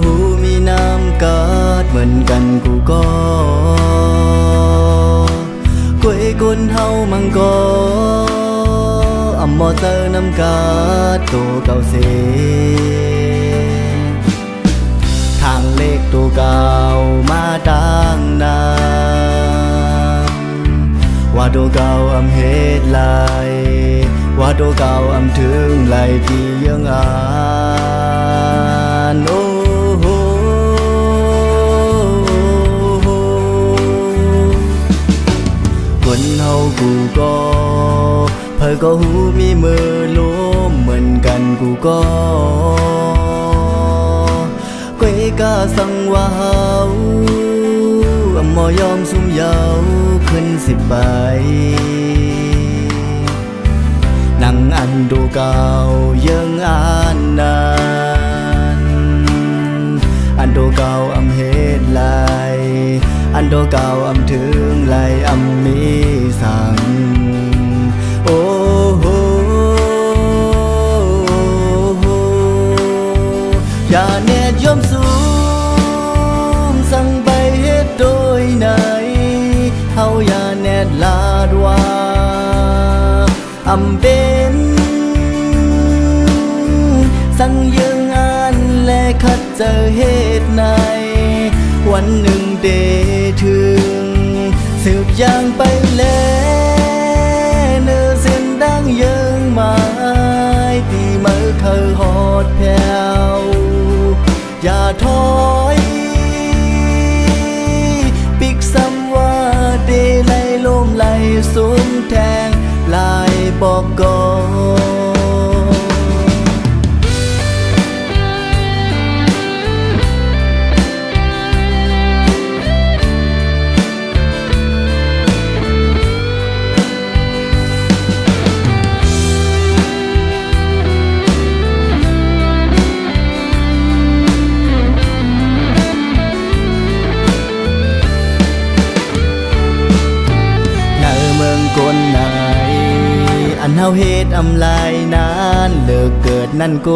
หูมีน้ำกาดเหมือนกันกูก็ก้วยคนเฮามังก็อำมอเตอร์น้ำกาดตัวเก่าเสทางเลขตัวเก่ามาตั้งนานว่าตัวเก่าอำเหตุไรว่าตัวเก่าอำถึงไรที่ยังอ่านโอ้โหคนเฮากูก็เพิ่นก็หูมีมือล้มเหมือนกันกูก็ก้อยกาสังว่าเฮาหมอยอมสุ่มเยาขึ้นสิบใบนั่งอันดูเก่ายังอ่านนานอันดูเก่าอำเหตุไรอันดูเก่าอำถึงไรอำมีสังโอ้โหอย่าแนดยอมสูงสั่งไปเฮ็ดโดยไหนเฮาอย่าแนดลาดว่าอำเป็นสั่งยังงานและคัดเจอเหตุในวันหนึ่งเดถึงสืบย่างไปแล้วเนื้อเส้นดังยังหมายที่มือเคยหอดแผ่วอย่าถอยปิกซ้ำว่าเดไล่ลมไล่สูงแทงลายบอกก่อนคนไหนอันเฮาเฮ็ดอำลายนานเลิกเกิดนั่นโก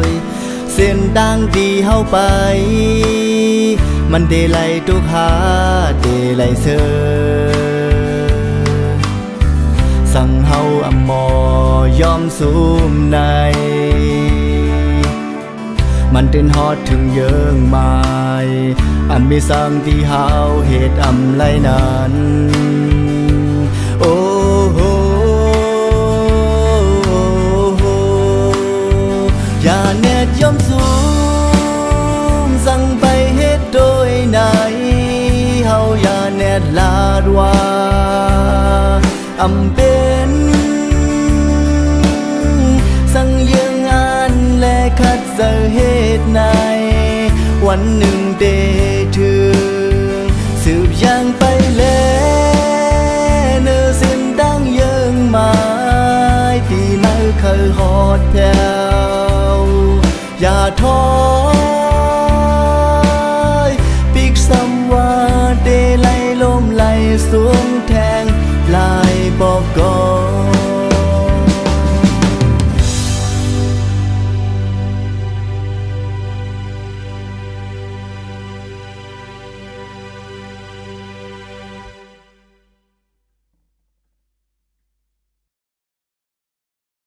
ยเส้นทางที่เฮาไปมันเดไลทุกหาเดไลเซอสั่งเฮาอำมอยอมสูมในมันเดินฮอดถึงเยิงไม้อันมีสั่งที่เฮาเหตุอำไรนั้นโอ้โหอย่าแนดยอมสูงสั่งไปเหตุโดยไหนเฮาอย่าแนดลาดว่าอำเป็นสั่งยังงานและคัดเจอเหตุในวันหนึ่งเดถึงสืบย่างไปแล้วเนื้อเส้นดังยังหมายที่มือเคยหอดแผ่วอย่าถอยปิกซ้ำว่าเดไล่ลมไล่สูง